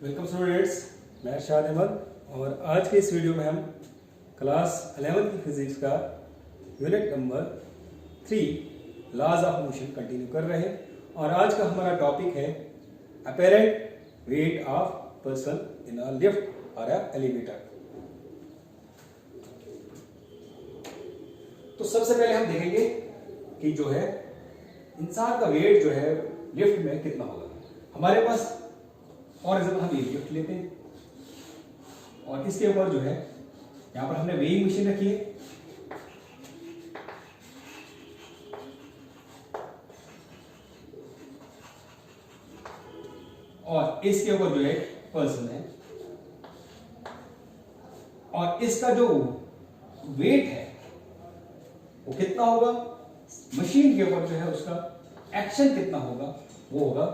Welcome students, मैं अरशाद अहमद और आज के इस वीडियो में हम क्लास 11 की फिजिक्स का unit number 3 laws of motion continue कर रहे हैं और आज का हमारा टॉपिक है apparent weight of person in a lift और एलिवेटर। तो सबसे पहले हम देखेंगे कि जो है इंसान का वेट जो है लिफ्ट में कितना होगा। हमारे पास फॉर एग्जाम्पल हम ये लिफ्ट लेते हैं और इसके ऊपर जो है यहां पर हमने वेइंग मशीन रखी है और इसके ऊपर जो है पर्सन है और इसका जो वेट है वो कितना होगा, मशीन के ऊपर जो है उसका एक्शन कितना होगा, वो होगा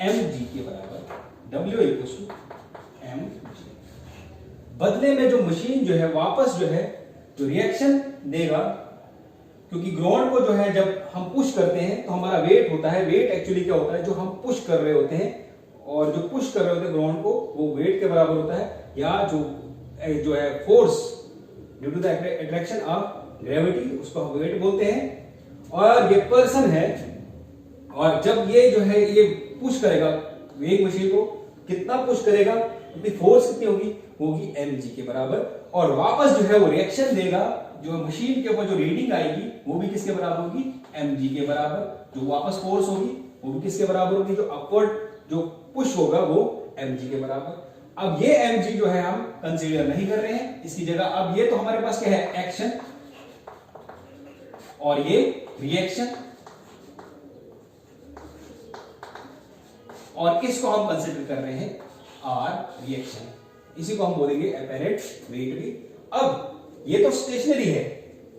mg के बराबर W = mg। बदले में जो मशीन जो है वापस जो है जो रिएक्शन देगा, क्योंकि ग्राउंड को जो है जब हम पुश करते हैं तो हमारा वेट होता है, वेट एक्चुअली क्या होता है, जो हम पुश कर रहे होते हैं और जो पुश कर रहे होते हैं ग्राउंड को वो वेट के बराबर होता है, या जो है force due to the attraction of gravity उसको हम वेट बोलते हैं। और ये पर्सन है और जब ये जो है ये पुश करेगा वेग मशीन को, कितना पुश करेगा, अपनी फोर्स कितनी होगी mg के बराबर, और वापस जो है वो रिएक्शन देगा, जो मशीन के ऊपर जो रीडिंग आएगी वो भी किसके बराबर होगी, mg के बराबर। जो वापस फोर्स होगी वो भी किसके बराबर होगी, जो अपवर्ड जो पुश होगा वो mg के बराबर। अब ये mg जो है हम कंसीडर नहीं कर रहे हैं, इसकी जगह अब ये तो हमारे पास क्या है, एक्शन, और ये रिएक्शन, और इसको हम कंसीडर कर रहे हैं आर रिएक्शन, इसी को हम बोलेंगे अपेरेंट वेट भी। अब ये तो स्टेशनरी है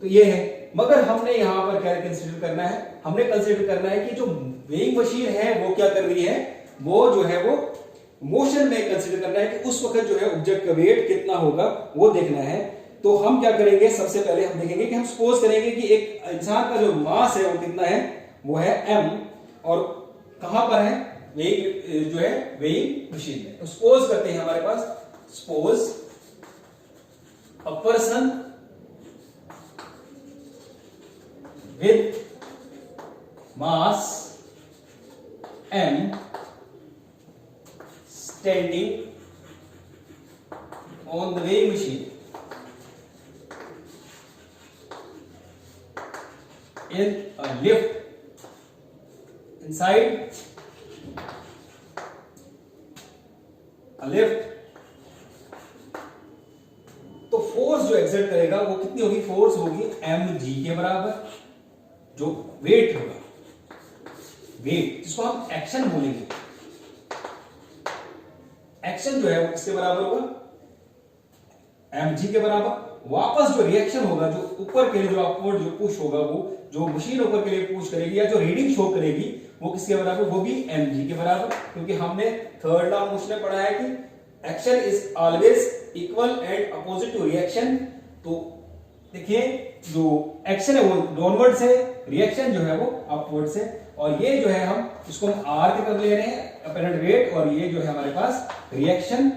तो ये है, मगर हमने यहां पर क्या कंसीडर करना है, हमने कंसीडर करना है कि जो वेइंग मशीन है वो क्या कर रही है, वो जो है वो मोशन में कंसीडर करना है कि उस वक्त जो है ऑब्जेक्ट का वेट कितना होगा वो देखना है। तो हम क्या करेंगे, सबसे पहले हम देखेंगे कि हम सपोज करेंगे कि एक इंसान का जो मास है वो कितना है, वो है m, और कहां पर है, वेइंग जो है वेइंग मशीन में। तो सपोज करते हैं हमारे पास, suppose a person with mass m standing on the weighing machine in a lift inside a lift। तो फोर्स जो एक्सर्ट करेगा वो कितनी होगी, फोर्स होगी mg के बराबर, जो वेट होगा, वेट जिसको हम एक्शन बोलेंगे, एक्शन जो है वो किसके बराबर होगा, mg के बराबर। वापस जो रिएक्शन होगा, जो ऊपर के लिए जो अपवर्ड जो पुश होगा, वो जो मशीन ऊपर के लिए पुश करेगी या जो रीडिंग शो करेगी वो किसके बराबर, वो भी mg के बराबर, क्योंकि हमने थर्ड लॉ ऑफ मोशन में पढ़ा है कि action is always equal and opposite to reaction. तो देखिए जो एक्शन है वो डाउनवर्ड से, रिएक्शन जो है वो अपवर्ड से, और ये जो है हम इसको हम r के कर ले रहे हैं अपेरेंट वेट, और ये जो है हमारे पास रिएक्शन,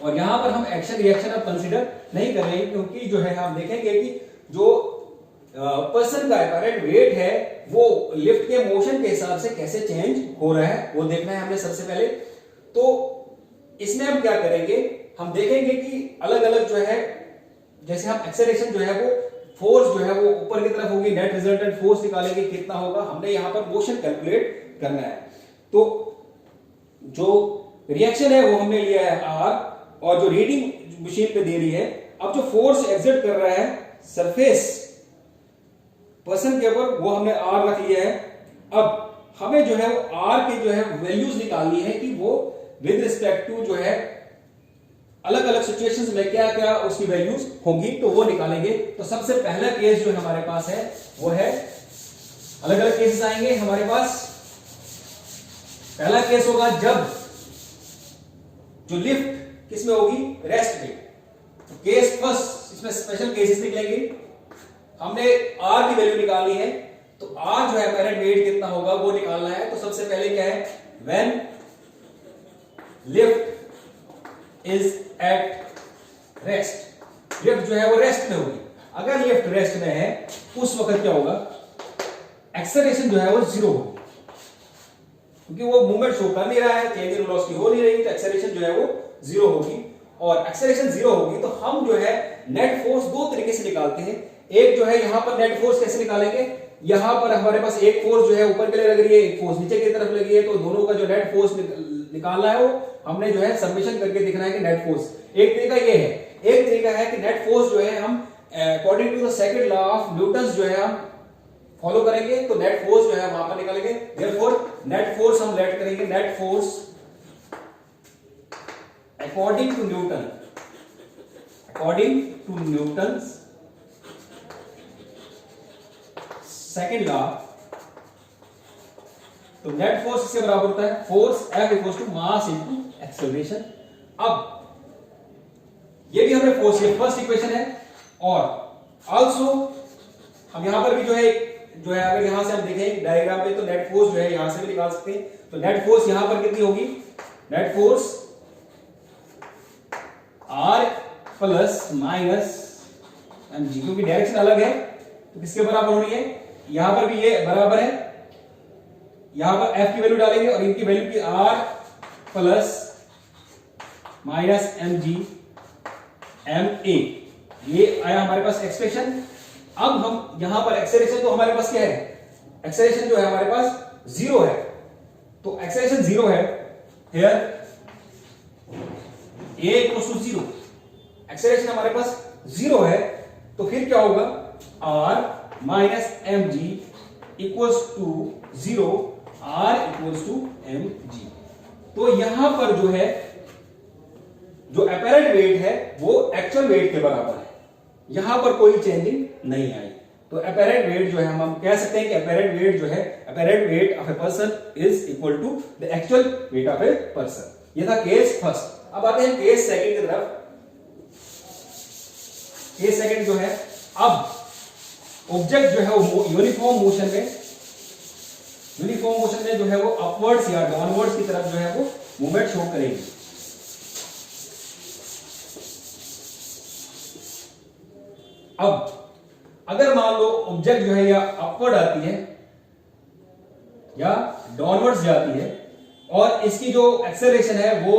और यहां पर हम एक्शन रिएक्शन अब कंसीडर नहीं कर रहे हैं, क्योंकि जो है हम देखेंगे कि जो पर्सन का अपेरेंट वेट है वो लिफ्ट के मोशन के हिसाब से कैसे चेंज हो रहा है वो देखना है हमने सबसे पहले। तो इसमें हम क्या करेंगे, हम देखेंगे कि अलग अलग जो है, जैसे हम एक्सेलरेशन जो है वो फोर्स जो है वो ऊपर की तरफ होगी, नेट रिजल्टेंट फोर्स निकालेंगे कितना होगा, हमने यहां पर मोशन कैलकुलेट करना है। तो जो रिएक्शन है वो हमने लिया है आर, और जो रीडिंग मशीन पे दे रही है, अब जो फोर्स एग्जर्ट कर रहा है सरफेस पर्सन के ऊपर वो हमने आर रख लिया है। अब हमें जो है वो आर के जो है वैल्यूज निकालनी है कि वो विद रिस्पेक्ट टू जो है अलग अलग सिचुएशंस में क्या क्या उसकी वैल्यूज होंगी, तो वो निकालेंगे। तो सबसे पहला केस जो हमारे पास है वो है, अलग अलग केसेस आएंगे हमारे पास। पहला केस होगा जब जो लिफ्ट किसमें होगी, रेस्ट में। तो केस फर्स्ट, इसमें स्पेशल केसेस निकलेंगे, हमने आर की वैल्यू निकालनी है, तो आर जो है अपेरेंट वेट कितना होगा वो निकालना है। तो सबसे पहले क्या है, when lift is at rest, lift जो है वो रेस्ट में होगी। अगर लिफ्ट रेस्ट में है उस वक्त क्या होगा, एक्सेलरेशन जो है वो जीरो होगी, क्योंकि वो मूवमेंट शो कर नहीं रहा है, चेंज इन वेलोसिटी हो नहीं रही, तो एक्सेलरेशन जो है वो जीरो होगी। और एक्सेलरेशन जीरो होगी तो हम जो है नेट फोर्स दो तरीके से निकालते हैं। एक जो है यहां पर नेट फोर्स कैसे निकालेंगे, यहां पर हमारे पास एक फोर्स जो है ऊपर के लिए लग रही है, एक फोर्स नीचे की तरफ लगी है, तो दोनों का जो नेट फोर्स निकालना है वो हमने जो है सबमिशन करके देखना है कि नेट फोर्स। एक तरीका ये है, एक तरीका है कि नेट फोर्स जो है हम according to the second law of Newton जो है हम फॉलो करेंगे, तो नेट फोर्स जो है वहां पर निकालेंगे। देयरफॉर नेट फोर्स हम लेट करेंगे, net force according to Newton, according to Newton's second law, तो नेट फोर्स इसके बराबर होता है force F equals to mass into acceleration. अब ये भी हमने फोर्स, ये फर्स्ट इक्वेशन है, और आल्सो हम यहां पर भी जो है अगर यहां से हम देखें डायग्राम पे, तो नेट फोर्स जो है यहां से भी निकाल सकते हैं। तो नेट फोर्स यहां पर कितनी होगी, net force R plus minus mg, क्योंकि डायरेक्शन अलग है तो किसके बराबर होनी है, यहां पर भी ये बराबर है, यहां पर F की वैल्यू डालेंगे और इनकी वैल्यू की R plus minus mg ma, ये आया हमारे पास एक्सप्रेशन। अब हम यहां पर एक्सेलरेशन तो हमारे पास क्या है, एक्सेलरेशन जो है हमारे पास जीरो है, तो एक्सेलरेशन जीरो है, here a equals to zero, acceleration हमारे पास जीरो है, तो फिर क्या होगा, r minus mg equals to zero, r equals to mg। तो यहां पर जो है जो अपैरेंट वेट है वो एक्चुअल वेट के बराबर है, यहां पर कोई चेंजिंग नहीं आई। तो अपैरेंट वेट जो है हम कह सकते हैं कि अपैरेंट वेट जो है, apparent weight of a person is equal to the actual weight of a person. ये था केस फर्स्ट। अब आते हैं केस सेकंड की तरफ। केस सेकंड जो है, अब ऑब्जेक्ट जो है वो यूनिफॉर्म मोशन में जो है वो अपवर्ड्स या डाउनवर्ड्स की तरफ जो है वो मूवमेंट शो करेगी। अब अगर मान लो ऑब्जेक्ट जो है या अपवर्ड आती है या डाउनवर्ड्स जाती है, और इसकी जो एक्सेलरेशन है वो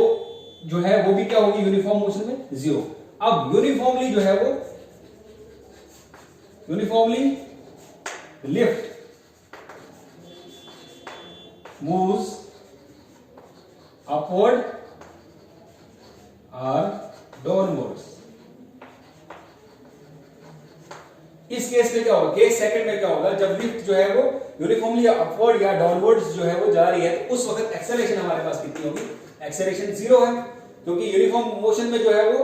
जो है वो भी क्या होगी, यूनिफॉर्म मोशन में जीरो। अब यूनिफॉर्मली जो है वो लिफ्ट मूव्स अपवर्ड और डाउनवर्ड्स। इस केस में क्या होगा, केस सेकंड में क्या होगा, जब लिफ्ट जो है वो यूनिफॉर्मली अपवर्ड या डाउनवर्ड्स जो है वो जा रही है, तो उस वक्त एक्सेलरेशन हमारे पास कितनी होगी, एक्सेलरेशन जीरो है, क्योंकि यूनिफॉर्म मोशन में जो है वो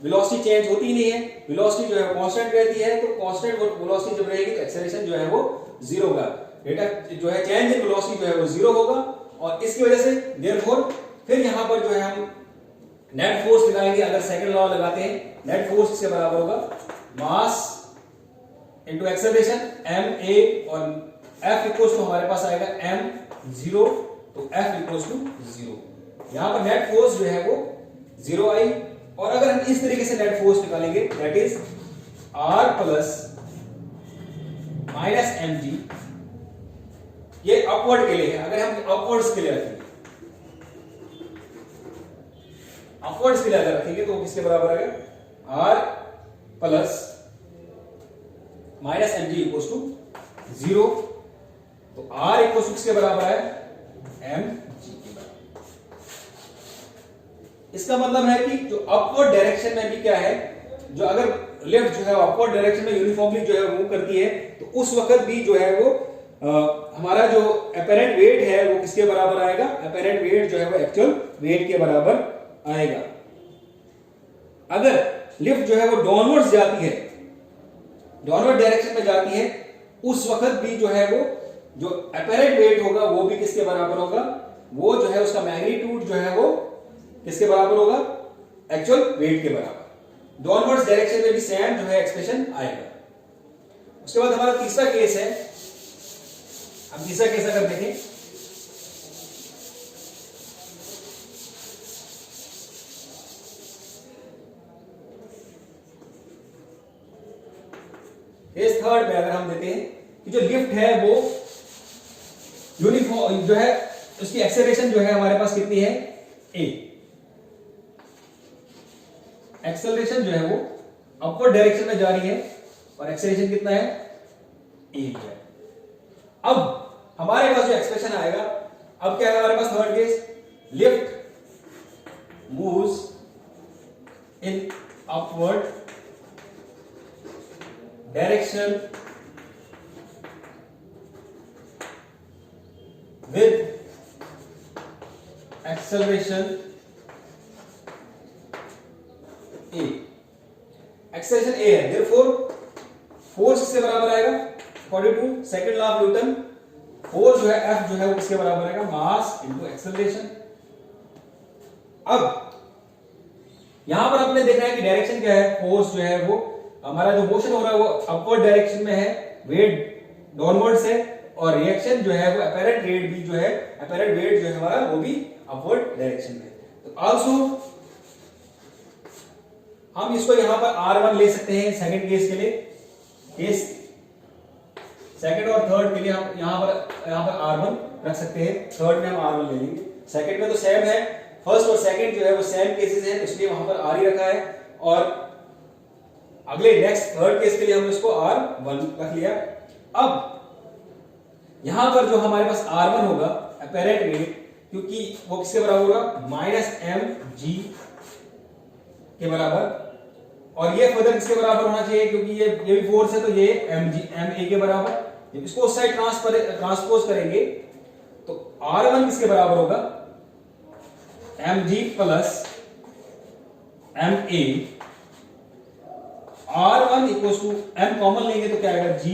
वेलोसिटी चेंज होती ही नहीं है, वेलोसिटी जो है कांस्टेंट रहती है, तो कांस्टेंट वेलोसिटी जब रहेगी तो एक्सेलरेशन जो है वो जीरो होगा, डेटा जो है चेंज इन वेलोसिटी जो है वो जीरो होगा। और इसकी वजह से देयरफॉर फिर यहां पर जो है हम नेट फोर्स लगाएंगे, अगर सेकंड लॉ लगाते हैं, नेट फोर्स किसके बराबर होगा, मास इनटू एक्सेलरेशन ma, और F इक्वल्स टू हमारे पास आएगा m0, तो F इक्वल्स टू जीरो। यहां पर नेट फोर्स जो है वो जीरो आई, और अगर हम इस तरीके से नेट फोर्स निकालेंगे, that is R plus minus mg, ये अपवर्ड के लिए है, अगर हम अपवर्ड्स के लिए रखेंगे, अपवर्ड्स के लिए अगर रखेंगे तो किसके बराबर आएगा, R plus minus mg equals to zero, तो R इक्वल्स टू किसके बराबर है, mg के बराबर। इसका मतलब है कि जो अपवर्ड डायरेक्शन में भी क्या है, जो अगर लिफ्ट जो है अपवर्ड डायरेक्शन में यूनिफॉर्मली जो है मूव करती है, तो उस वक्त भी जो है वो हमारा जो अपैरेंट वेट है वो किसके बराबर आएगा, अपैरेंट वेट जो है वो एक्चुअल वेट के बराबर आएगा। अगर लिफ्ट जो है वो डाउनवर्ड्स जाती है, डाउनवर्ड डायरेक्शन में जाती है, उस वक्त भी जो है वो जो अपैरेंट वेट होगा वो भी किसके बराबर होगा, वो जो है उसका मैग्नीट्यूड जो है वो किसके बराबर होगा, एक्चुअल वेट के बराबर। डाउनवर्ड्स डायरेक्शन में भी सेम जो है एक्सप्रेशन आएगा। उसके बाद हमारा तीसरा केस है, हम तीसरा केस अगर देखें, केस थर्ड में अगर हम देते हैं कि जो लिफ्ट है वो यूनिफॉर्म जो है उसकी एक्सेलरेशन जो है हमारे पास कितनी है a, एक्सेलरेशन जो है वो अपवर्ड डायरेक्शन में जा रही है और एक्सेलरेशन कितना है a है। अब हमारे पास जो एक्सप्रेशन आएगा, अब क्या है हमारे पास third case, lift moves in upward direction with acceleration a, acceleration a है, therefore फोर्स किसके बराबर आएगा according to second law of Newton, force जो है F जो है वो किसके बराबर आएगा मास इनटू एक्सेलरेशन। अब यहां पर आपने देखा है कि डायरेक्शन क्या है, फोर्स जो है वो हमारा जो मोशन हो रहा है वो अपवर्ड डायरेक्शन में है, वेट डाउनवर्ड से, और रिएक्शन जो है वो अपैरेंट रेट भी जो है अपैरेंट वेट जो है हमारा वो भी अपवर्ड डायरेक्शन में। तो आल्सो हम इसको यहां पर R1 ले सकते हैं सेकंड केस के लिए, केस सेकंड और थर्ड के लिए हम यहां पर R1 रख सकते हैं, थर्ड में हम R1 ले लेंगे। सेकंड में तो सेम है, फर्स्ट और सेकंड जो है वो सेम केसेस हैं, इसलिए वहां पर R ही रखा है, और अगले नेक्स्ट थर्ड केस के लिए हमने इसको R1 रख लिया। अब यहां पर जो हमारे पास R1 होगा अपैरेंट वेट, क्योंकि वो किसके बराबर होगा माइनस mg के बराबर, और ये फर्दर किसके बराबर होना चाहिए, क्योंकि ये भी फोर्स है तो ये ma के बराबर। जब इसको उस साइड ट्रांसपोज करेंगे तो R1 किसके बराबर होगा mg plus ma, R1 equals to m common लेंगे तो क्या आएगा g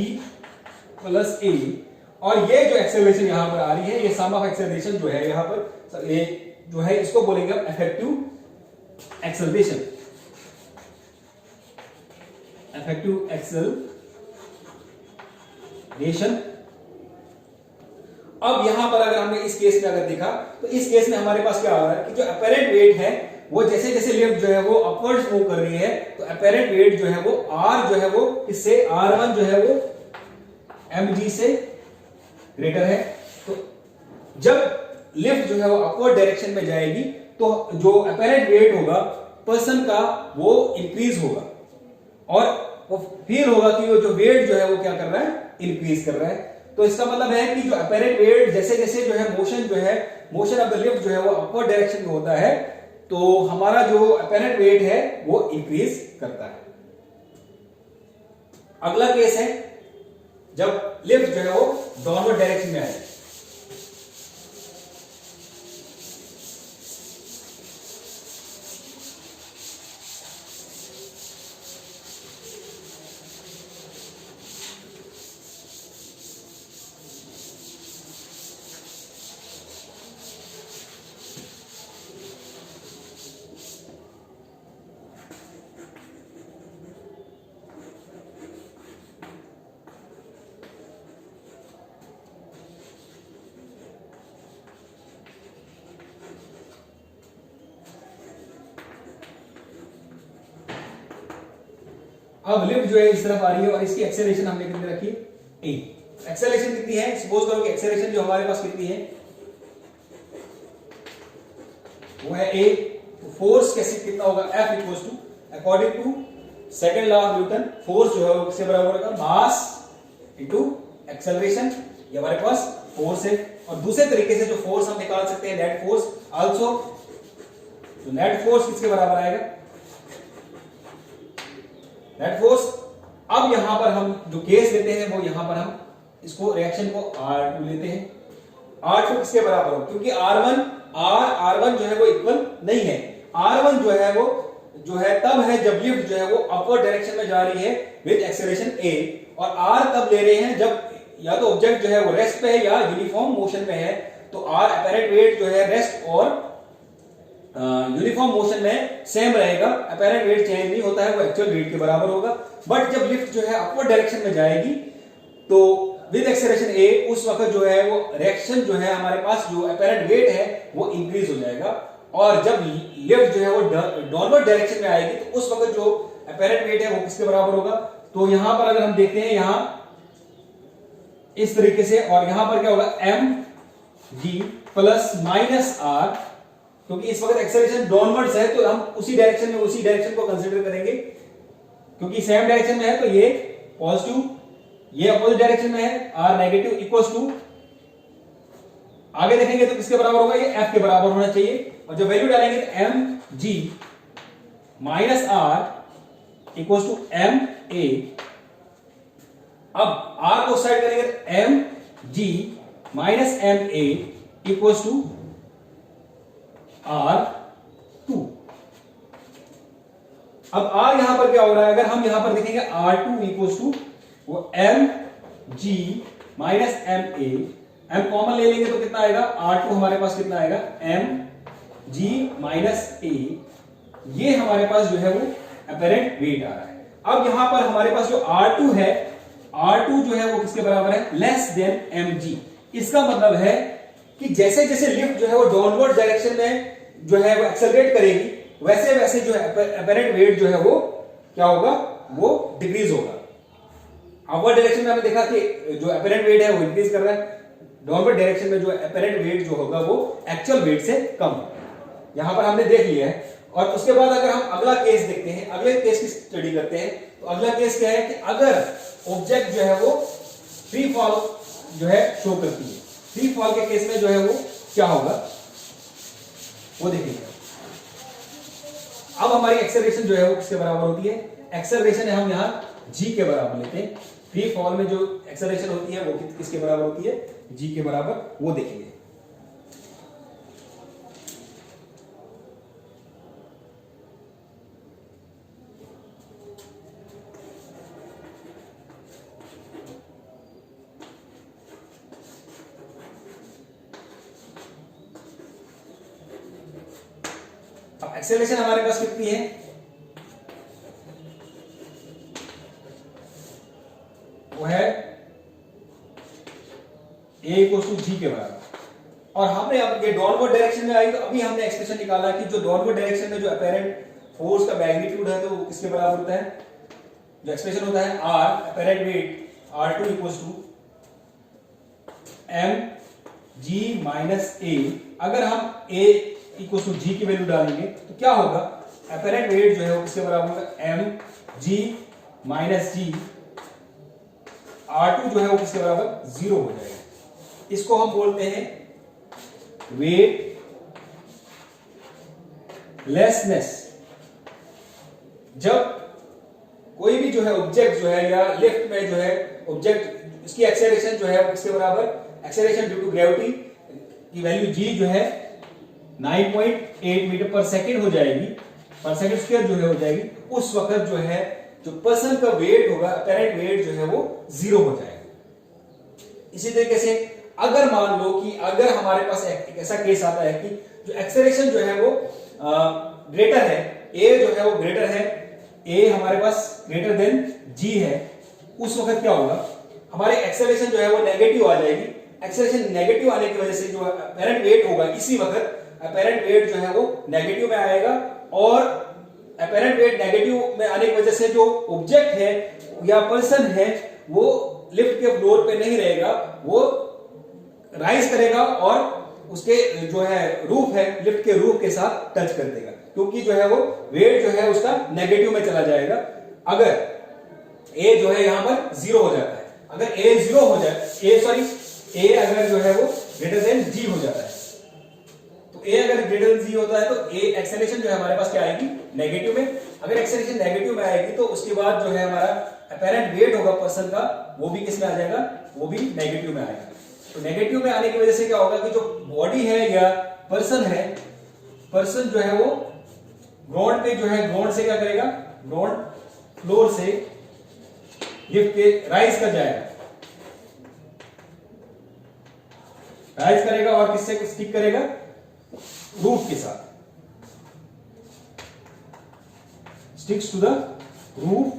प्लस a, और ये जो एक्सेलरेशन यहां पर आ रही है, ये सम ऑफ एक्सेलरेशन जो है यहां पर ये जो है इसको बोलेंगे हम इफेक्टिव एक्सेलरेशन, इफेक्टिव एक्सेलरेशन। अब यहां पर अगर हमने इस केस में अगर देखा तो इस केस में हमारे पास क्या आ रहा है कि जो अपैरेंट वेट है वो जैसे जैसे लिफ्ट जो है वो अपवर्ड्स मूव कर रही है, तो अपैरेंट वेट जो है वो R जो है वो इससे R1 जो है वो mg से ग्रेटर है। तो जब लिफ्ट जो है वो अपवर्ड डायरेक्शन में जाएगी तो जो अपैरेंट वेट होगा पर्सन का वो इंक्रीज होगा, और वो फील होगा कि वो जो वेट जो है वो क्या कर रहा है इंक्रीज कर रहा है। तो इसका मतलब है कि जो अपैरेंट वेट जैसे जैसे जो है मोशन ऑफ द लिफ्ट जो है वो अपवर्ड डायरेक्शन में होता है, तो हमारा जो अपैरेंट वेट है वो इंक्रीज करता है। अगला केस है जब लिफ्ट जो है वो डाउनवर्ड डायरेक्शन में आए, अब लिफ्ट जो है इस तरफ आ रही है और इसकी एक्सेलरेशन हमने कितनी रखी a, एक्सेलरेशन कितनी है, सपोज करो कि एक्सेलरेशन जो हमारे पास कितनी है वो है a, तो फोर्स कैसे कितना होगा F equals to according to second law of Newton, force जो है वो किसके बराबर होगा मास इनटू एक्सेलरेशन, ये हमारे पास फोर्स है। और दूसरे तरीके से जो फोर्स हम निकाल सकते हैं नेट फोर्स आल्सो, तो नेट फोर्स किसके बराबर आएगा नेट फोर्स। अब यहां पर हम जो केस लेते हैं वो यहां पर हम इसको रिएक्शन को R2 लेते हैं, R2 किसके बराबर हो, क्योंकि R1 जो है वो इक्वल नहीं है, R1 जो है वो जो है तब है जब लिफ्ट जो है वो अपवर्ड डायरेक्शन में जा रही है विद एक्सेलरेशन a, और R तब ले रहे हैं जब या तो ऑब्जेक्ट जो है वो रेस्ट पे है या यूनिफॉर्म मोशन में है। तो R अपैरेंट वेट जो है रेस्ट और यूनिफॉर्म मोशन में सेम रहेगा, अपैरेंट वेट चेंज नहीं होता है, वो एक्चुअल वेट के बराबर होगा। बट जब लिफ्ट जो है अपवर्ड डायरेक्शन में जाएगी तो विद एक्सेलरेशन a उस वक्त जो है वो रिएक्शन जो है हमारे पास जो अपैरेंट वेट है वो इंक्रीज हो जाएगा, और जब लिफ्ट जो है वो डाउनवर्ड डायरेक्शन में आएगी तो उस वक्त जो अपैरेंट वेट है वो किसके बराबर होगा तो यहां पर अगर हम देखते हैं यहां इस तरीके से, और यहां पर क्या होगा M G plus minus R, क्योंकि इस वक्त एक्सेलरेशन डाउनवर्ड्स है तो हम उसी डायरेक्शन को कंसीडर करेंगे, क्योंकि सेम डायरेक्शन में है तो ये पॉजिटिव, ये अपोजिट डायरेक्शन में है, आर नेगेटिव इक्वल्स टू, आगे देखेंगे तो किसके बराबर होगा, ये एफ के बराबर होना चाहिए, और जब वैल्यू डालेंगे तो M G minus R equals to M A. अब आर को साइड करेंगे तो M G minus M A equals to R two. अब आर यहां पर क्या हो रहा है, अगर हम यहां पर देखेंगे आर टू इक्वल्स टू वो M G minus M A, M common ले लेंगे तो कितना आएगा, आर टू हमारे पास कितना आएगा एम जी माइनस ए, ये हमारे पास जो है वो अपरेंट वेट आ रहा है। अब यहां पर हमारे पास जो R2 है, R2 जो है वो किसके बराबर है, लेस देन mg। इसका मतलब है कि जैसे जैसे लिफ्ट जो है वो डाउनवर्ड डायरेक्शन में जो है वो एक्सेलरेट करेगी, वैसे वैसे जो है अपरेंट वेट जो है वो क्या होगा, वो डिक्रीज होगा। अपवर्ड डायरेक्शन में हमने देखा कि जो अपरेंट वेट है वो इंक्रीज कर रहा है, डाउनवर्ड डायरेक्शन में जो अपरेंट वेट जो होगा वो एक्चुअल वेट से कम होगा। यहां पर हमने देख लिया है। और उसके बाद अगर हम अगला केस देखते हैं, अगले केस की स्टडी करते हैं, तो अगला केस क्या है कि अगर ऑब्जेक्ट जो है वो फ्री फॉल जो है शो करती है, फ्री फॉल के केस में जो है वो क्या होगा वो देखेंगे। अब हमारी एक्सेलरेशन जो है वो किसके बराबर होती है, एक्सेलरेशन हम यहां जी के बराबर लेते हैं। फ्री फॉल में जो एक्सेलरेशन होती है वो किसके बराबर होती है, जी के बराबर, वो देखेंगे। एक्सेलरेशन हमारे पास कितनी है, वो है a इक्वल्स टू जी के बराबर। और हमने अब ये डाउनवर्ड डायरेक्शन में आई तो अभी हमने एक्सप्रेशन निकाला कि जो डाउनवर्ड डायरेक्शन में जो अपेरेंट फोर्स का मैग्नीट्यूड है तो वो किसके बराबर होता है, जो एक्सप्रेशन होता है r apparent weight r2 equals to m g minus a। अगर हम a इक्वल्स टू जी की वैल्यू डालेंगे तो क्या होगा, अपेरेंट वेट जो है वो किसके बराबर होगा, एम जी माइनस जी, R2 जो है वो किसके बराबर, 0 हो जाएगा। इसको हम बोलते हैं वेट लेसनेस। जब कोई भी जो है ऑब्जेक्ट जो है या लिफ्ट में जो है ऑब्जेक्ट, इसकी एक्सेलरेशन जो है वो किसके बराबर, एक्सेलरेशन ड्यू टू ग्रेविटी की वैल्यू जी जो है 9.8 मीटर पर सेकेंड हो जाएगी, पर सेकेंड स्क्वायर जो है हो जाएगी, उस वक्त जो है जो पर्सन का वेट होगा, अपेरेंट वेट जो है वो 0 हो जाएगा। इसी तरीके से अगर मान लो कि अगर हमारे पास एक ऐसा केस आता है कि जो एक्सेलरेशन जो है वो ग्रेटर है, ए जो है वो ग्रेटर है, ए हमारे पास ग्रेटर देन जी है, उस वक्त क्या होगा, हमारी एक्सेलरेशन जो है वो नेगेटिव आ जाएगी। एक्सेलरेशन नेगेटिव आने की वजह से जो अपेरेंट वेट होगा, इसी वक्त अपेरेंट वेट जो है वो नेगेटिव में आएगा, और अपेरेंट वेट नेगेटिव में आने की वजह से जो ऑब्जेक्ट है या पर्सन है वो लिफ्ट के फ्लोर पे नहीं रहेगा, वो राइज करेगा और उसके जो है रूफ है, लिफ्ट के रूफ के साथ टच कर देगा, क्योंकि जो है वो वेट जो है उसका नेगेटिव में चला जाएगा। अगर ए जो है यहां पर 0 हो जाता है, अगर ए 0 हो जाए, ए अगर जो है वो ग्रेटर देन जी हो जाता है, तो ए अगर ग्रेटर देन जी होता है तो ए एक्सेलरेशन जो है हमारे पास क्या आएगी, नेगेटिव में। अगर एक्सेलरेशन नेगेटिव में आएगी तो उसके बाद जो है हमारा अपेरेंट वेट होगा पर्सन का, वो भी किस में आ जाएगा, वो भी नेगेटिव में आएगा। तो नेगेटिव में आने की वजह से क्या होगा कि जो बॉडी है या पर्सन है, पर्सन जो है वो ग्राउंड पे जो है, ग्राउंड से क्या करेगा, ग्राउंड फ्लोर से लिफ्ट के राइज कर जाएगा, राइज करेगा और किससे स्टिक करेगा, रूफ के साथ, sticks to the roof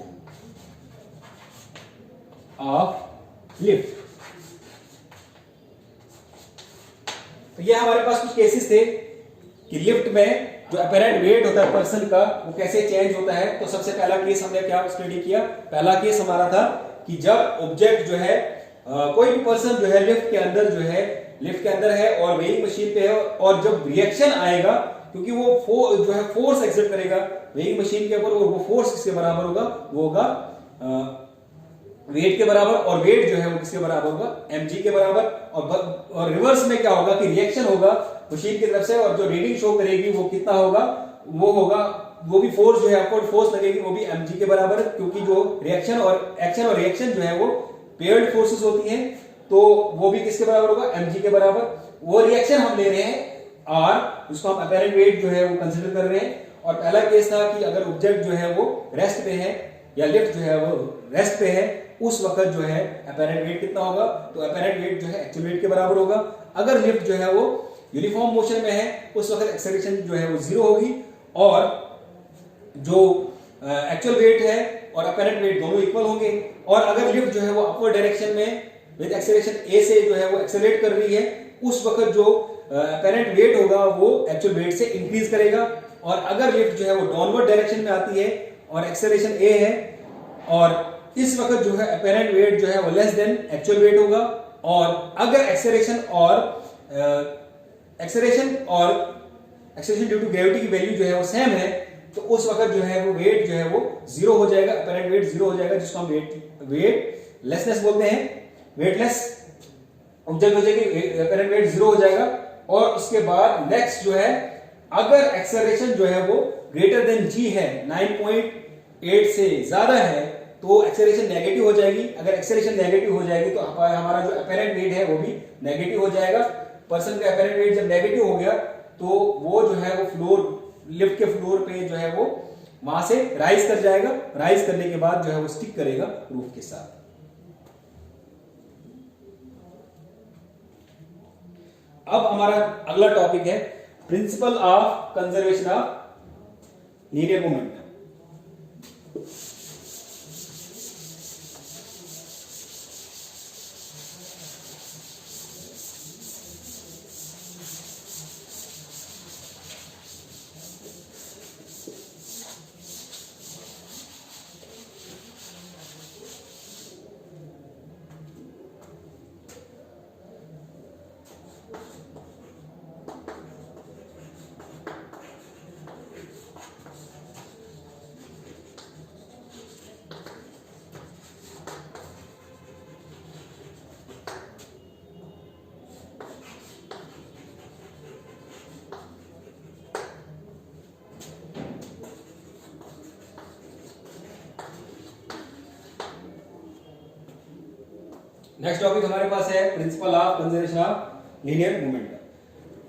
of lift. तो ये हमारे पास कुछ केसेस थे कि लिफ्ट में जो अपेरेंट वेट होता है पर्सन का वो कैसे चेंज होता है। तो सबसे पहला केस हमने क्या स्टडी किया, पहला केस हमारा था कि जब ऑब्जेक्ट जो है कोई भी पर्सन जो है लिफ्ट के अंदर है और वेइंग मशीन पे है, और जब रिएक्शन आएगा क्योंकि वो जो है फोर्स एक्सर्ट करेगा वेइंग मशीन के ऊपर, और वो फोर्स किसके बराबर होगा, वो होगा वेट के बराबर, और वेट जो है वो किसके बराबर होगा, mg के बराबर। और रिवर्स में क्या होगा कि रिएक्शन होगा मशीन की तरफ से, और जो रीडिंग शो करेगी वो कितना होगा, वो भी फोर्स जो है अपवर्ड फोर्स लगेगी, वो भी mg के बराबर है, क्योंकि जो रिएक्शन और एक्शन और रिएक्शन जो है वो पेयर्ड फोर्सेस होती हैं, तो वो भी किसके बराबर होगा, mg के बराबर। वो रिएक्शन हम ले रहे हैं r, उसको हम अपेरेंट वेट जो है वो कंसीडर कर रहे हैं। और पहला केस था कि अगर ऑब्जेक्ट जो है वो रेस्ट पे है या लिफ्ट जो है वो रेस्ट पे है, उस वक्त जो है अपेरेंट वेट कितना होगा, तो अपेरेंट वेट जो है एक्चुअल वेट के बराबर होगा। अगर लिफ्ट जो है वो यूनिफॉर्म मोशन में है उस वक्त एक्सेलरेशन जो है वो 0 होगी, और जो एक्चुअल वेट है और अपेरेंट वेट दोनों इक्वल होंगे। और अगर लिफ्ट जो है वो अपवर्ड डायरेक्शन में विद एक्सेलरेशन a से जो है वो एक्सेलरेट कर रही है, उस वक्त जो अपेरेंट वेट होगा वो एक्चुअल वेट से इंक्रीज करेगा। और अगर लिफ्ट जो है वो डाउनवर्ड डायरेक्शन में आती है और एक्सेलरेशन a है, और इस वक्त जो है अपेरेंट वेट जो है वो लेस देन एक्चुअल वेट होगा। और अगर एक्सेलरेशन ड्यू टू ग्रेविटी की वैल्यू जो है वो सेम है, तो उस वक्त जो है वो वेट जो है वो 0 हो जाएगा, अपेरेंट वेट 0 हो जाएगा, जिसको हम वेट लेसनेस बोलते हैं। वेटलेस ऑब्जेक्ट हो जाएगी, अपेरेंट वेट 0 हो जाएगा। और उसके बाद नेक्स्ट जो है, अगर एक्सेलरेशन जो है वो ग्रेटर देन g है, 9.8 से ज्यादा है, तो एक्सेलरेशन नेगेटिव हो जाएगी। अगर एक्सेलरेशन नेगेटिव हो जाएगी तो हमारा जो अपेरेंट वेट है वो भी नेगेटिव हो जाएगा। पर्सन का अपेरेंट वेट जब नेगेटिव हो गया तो वो जो है वो लिफ्ट के फ्लोर पे जो है वो वहां से राइज कर जाएगा। राइज करने के बाद जो है वो स्टिक करेगा रूफ के साथ। अब हमारा अगला टॉपिक है principal of conservation of linear momentum. Next topic हमारे पास है principal of conservation of linear momentum.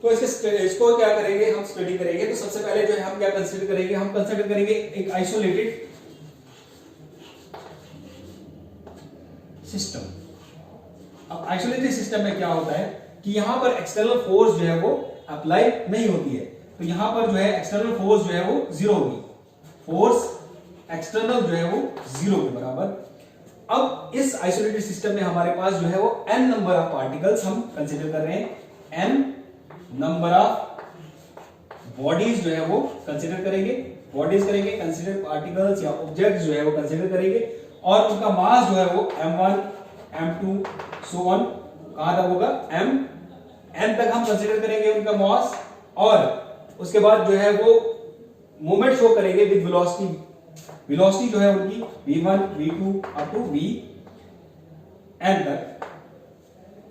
तो इसको क्या करेंगे, हम स्टडी करेंगे। तो सबसे पहले जो है हम क्या कंसीडर करेंगे, हम कंसीडर करेंगे एक आइसोलेटेड सिस्टम। अब आइसोलेटेड सिस्टम में क्या होता है कि यहां पर एक्सटर्नल फोर्स जो है वो अप्लाई नहीं होती है, तो यहां पर जो है एक्सटर्नल फोर्स जो है वो 0 होगी। फोर्स एक्सटर्नल जो है वो 0 के बराबर। अब इस आइसोलेटेड सिस्टम में हमारे पास जो है वो n नंबर ऑफ पार्टिकल्स हम कंसीडर कर रहे हैं। n नंबर ऑफ बॉडीज जो है वो कंसीडर करेंगे, कंसीडर पार्टिकल्स या ऑब्जेक्ट्स जो है वो कंसीडर करेंगे, और उनका मास जो है वो m1 m2 सो ऑन कहां तक होगा, n तक हम कंसीडर करेंगे उनका मास। और उसके बाद जो है वो मूवमेंट शो करेंगे विद वेलोसिटी जो है उनकी v1 v2 up to vn तक।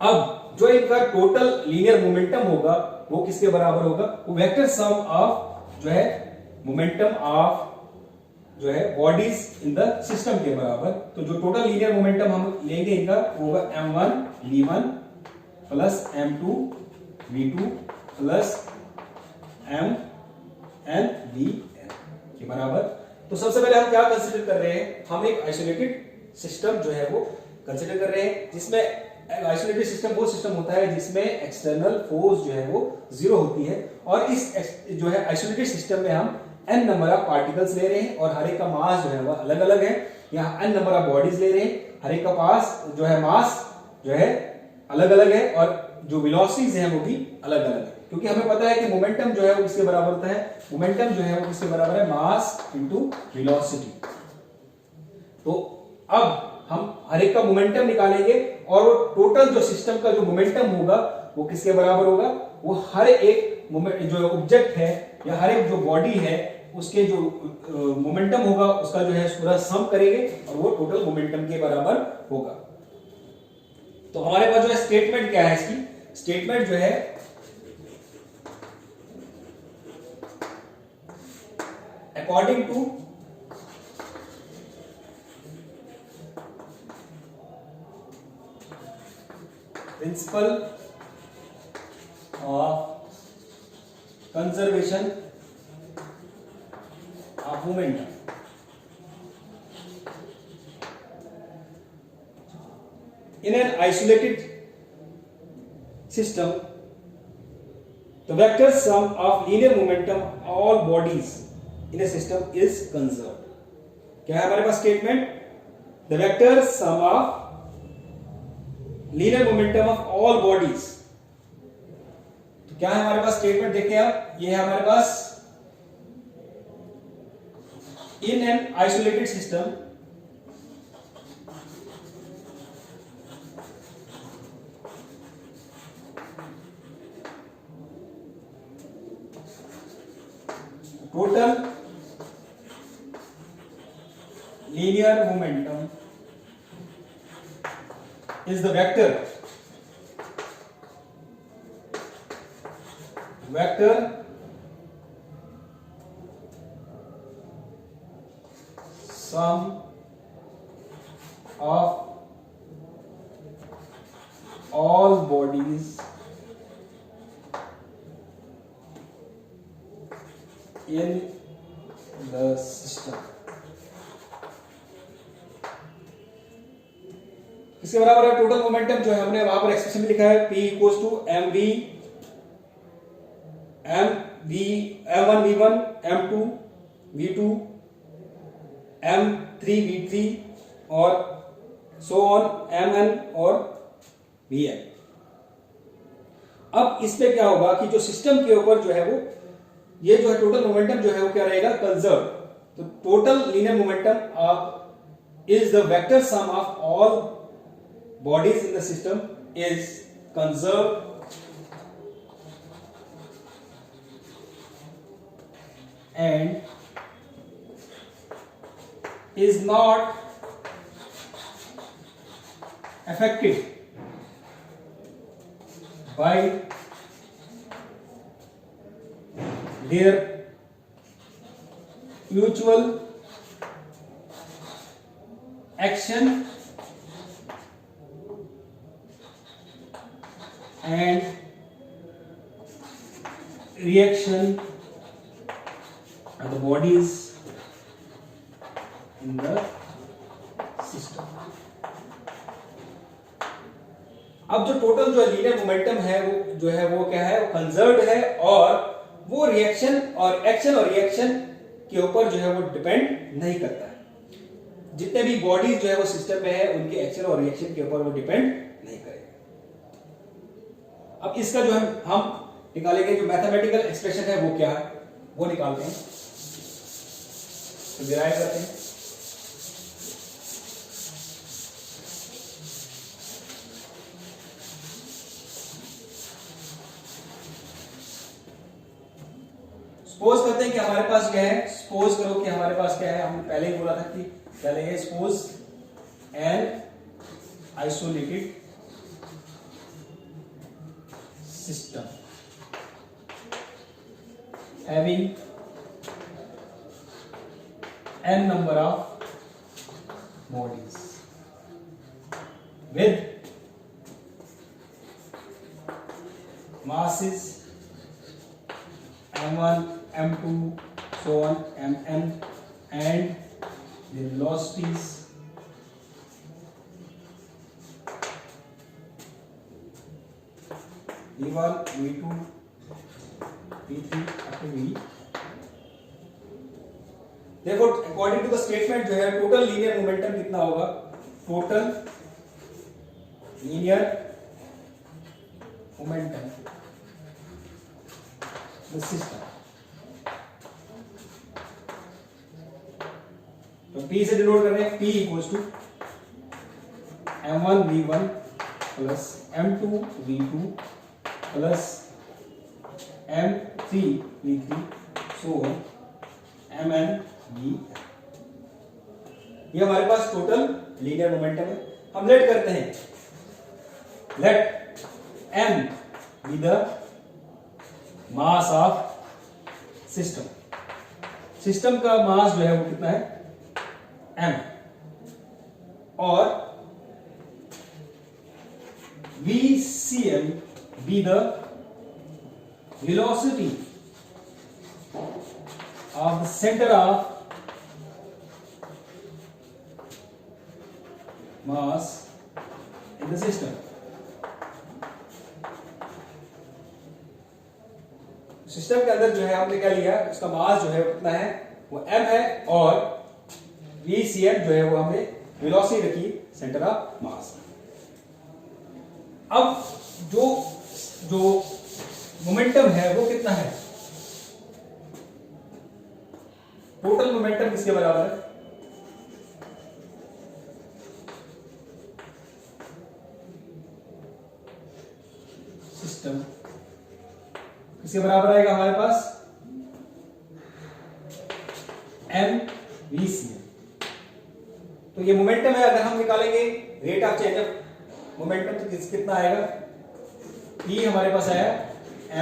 अब जो इनका टोटल लीनियर मोमेंटम होगा वो किसके बराबर होगा, वो वेक्टर सम ऑफ जो है मोमेंटम ऑफ जो है बॉडीज इन द सिस्टम के बराबर। तो जो टोटल लीनियर मोमेंटम हम लेंगे इनका वो होगा m1 v1 plus m2 v2 plus mn vn के बराबर। तो सबसे पहले हम क्या कंसीडर कर रहे हैं, हम एक आइसोलेटेड सिस्टम जो है वो कंसीडर कर रहे हैं, जिसमें आइसोलेटेड सिस्टम वो सिस्टम होता है जिसमें एक्सटर्नल फोर्स जो है वो 0 होती है। और इस जो है आइसोलेटेड सिस्टम में हम n नंबर ऑफ पार्टिकल्स ले रहे हैं, और हर एक का मास जो है वो अलग अलग है। यहाँ n नंबर ऑफ बॉडीज ले रहे हैं, हर एक का पास जो है मास जो है अलग अलग है, और जो वेलोसिटीज हैं वो भी अलग अलग है। क्योंकि हमें पता है कि मोमेंटम जो है वो किसके बराबर होता है, मोमेंटम जो है वो किसके बराबर है, मास इनटू वेलोसिटी। तो अब हम हर एक का मोमेंटम निकालेंगे और वो टोटल जो सिस्टम का जो मोमेंटम होगा वो किसके बराबर होगा, वो हर एक जो ऑब्जेक्ट है या हर एक जो बॉडी है उसके जो मोमेंटम होगा उसका जो है पूरा सम करेंगे और वो टोटल मोमेंटम के बराबर होगा। तो हमारे पास जो है स्टेटमेंट क्या है, इसकी स्टेटमेंट जो है according to principle of conservation of momentum, in an isolated system the vector sum of linear momentum all bodies in a system is conserved। क्या है हमारे पास statement, the vector sum of linear momentum of all bodies। तो क्या है हमारे पास statement, देखिए आप, ये है हमारे पास in an isolated system total linear momentum is the vector sum of all bodies in the system। इसके बराबर है टोटल मोमेंटम जो है, हमने वहां पर एक्सप्रेशन में लिखा है P equals to m1 v1 m2 v2 m3 v3 और so on mn और vn। अब इसमें क्या होगा कि जो सिस्टम के ऊपर जो है वो ये जो है टोटल मोमेंटम जो है वो क्या रहेगा, कंजर्व। तो total linear momentum is the vector sum of all bodies in the system is conserve and is not affected by their mutual action and reaction of the bodies in the system। अब जो total जो linear momentum है वो जो है वो क्या है, वो कंजर्व्ड है और वो रिएक्शन और एक्शन और रिएक्शन के ऊपर जो है वो डिपेंड नहीं करता है। जितने भी बॉडीज जो है वो सिस्टम में है उनके एक्शन और रिएक्शन के ऊपर वो डिपेंड नहीं करेगा। अब इसका जो हम निकालेंगे जो मैथमेटिकल एक्सप्रेशन है वो क्या है, वो निकालते हैं, तो डिराइव करते हैं। सपोज करते हैं कि हमारे पास क्या है, सपोज करो कि हमारे पास क्या है, हमने पहले ही बोला था कि पहले है suppose an isolated system having n number of bodies with masses m1 m2 so on mn and the velocities v1 v2 v3 up to v। देखो अकॉर्डिंग टू द स्टेटमेंट जो है टोटल लीनियर मोमेंटम कितना होगा, total linear momentum the system. तो P से denote कर रहे हैं, P equals to M1V1 plus M2V2 plus M3V3 so MnV। ये हमारे पास टोटल लीनियर मोमेंटम है। हम लेट करते हैं, let M be the mass of system. System का मास जो है वो कितना है, M, और VCM be the velocity of the center of mass in the system। System के अंदर जो है हमने क्या लिया, उसका मास जो है वो कितना है, वो m है, और VCM जो है वो हमने वेलोसिटी रखी सेंटर ऑफ मास। अब जो मोमेंटम है वो कितना है, टोटल मोमेंटम किसके बराबर है, सिस्टम किसके बराबर आएगा हमारे पास, MVCM। तो ये मोमेंटम है, अगर हम निकालेंगे rate of change of momentum तो कितना आएगा, ये हमारे पास आया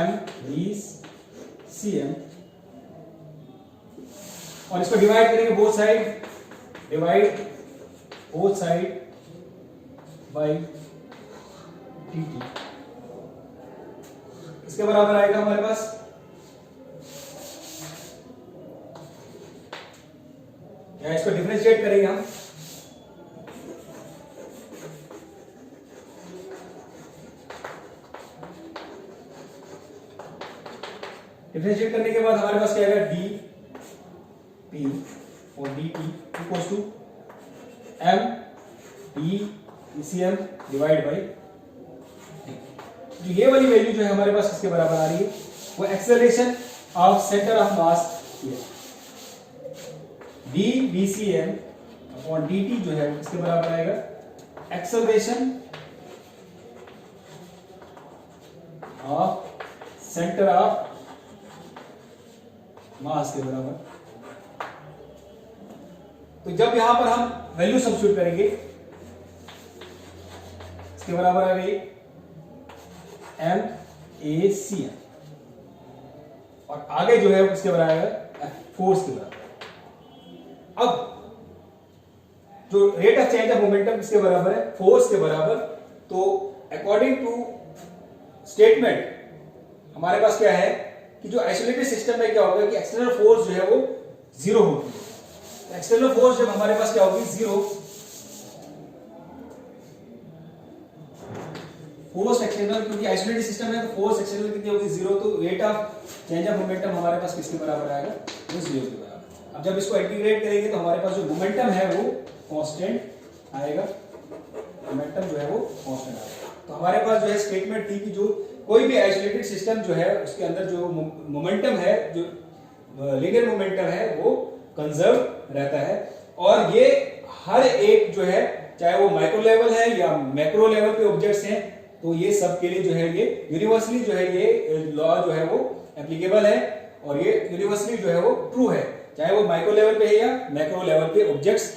MVCM, और इसको डिवाइड करेंगे both side, divide both side by dt, इसके बराबर आएगा हमारे पास या इसको डिफरेंशिएट करेंगे हम, डिफरेंशिएट करने के बाद हमारे पास क्या आएगा, dp और dt equals to MVCM divide by. जो ये वाली वैल्यू जो है हमारे पास किसके बराबर आ रही है, वो acceleration of centre of mass है, dVCM अपॉन dt जो है वो किसके बराबर आएगा, acceleration of centre of mass के बराबर। तो जब यहां पर हम वैल्यू सब्स्टिट्यूट करेंगे, इसके बराबर आ गई MACM, और आगे जो है उसके बराबर आएगा फोर्स के बराबर। अब जो rate of change of momentum किसके बराबर है, फोर्स के बराबर। तो अकॉर्डिंग टू स्टेटमेंट हमारे पास क्या है कि जो आइसोलेटेड सिस्टम में क्या होगा कि एक्सटर्नल फोर्स जो है वो जीरो होगी। एक्सटर्नल फोर्स जब हमारे पास क्या होगी, जीरो, फोर्स एक्सटर्नल, क्योंकि आइसोलेटेड सिस्टम है तो फोर्स एक्सटर्नल कितनी होगी, जीरो। तो rate of change of momentum हमारे पास किसके बराबर आएगा, वो जीरो के बराबर। अब जब इसको इंटीग्रेट करेंगे तो हमारे पास जो मोमेंटम है वो कांस्टेंट आएगा, मोमेंटम जो है वो कांस्टेंट आएगा। तो हमारे पास जो है स्टेटमेंट थी कि जो कोई भी आइसोलेटेड सिस्टम जो है उसके अंदर जो मोमेंटम है, जो लीनियर मोमेंटम है वो कंजर्व रहता है, और ये हर एक जो है चाहे वो माइक्रो लेवल है या मैक्रो लेवल पे ऑब्जेक्ट्स हैं, तो ये सब के लिए जो है ये यूनिवर्सली जो है ये लॉ जो है वो एप्लीकेबल है, और ये यूनिवर्सली जो है वो ट्रू है, चाहे वो माइक्रो लेवल पे है या मैक्रो लेवल पे ऑब्जेक्ट्स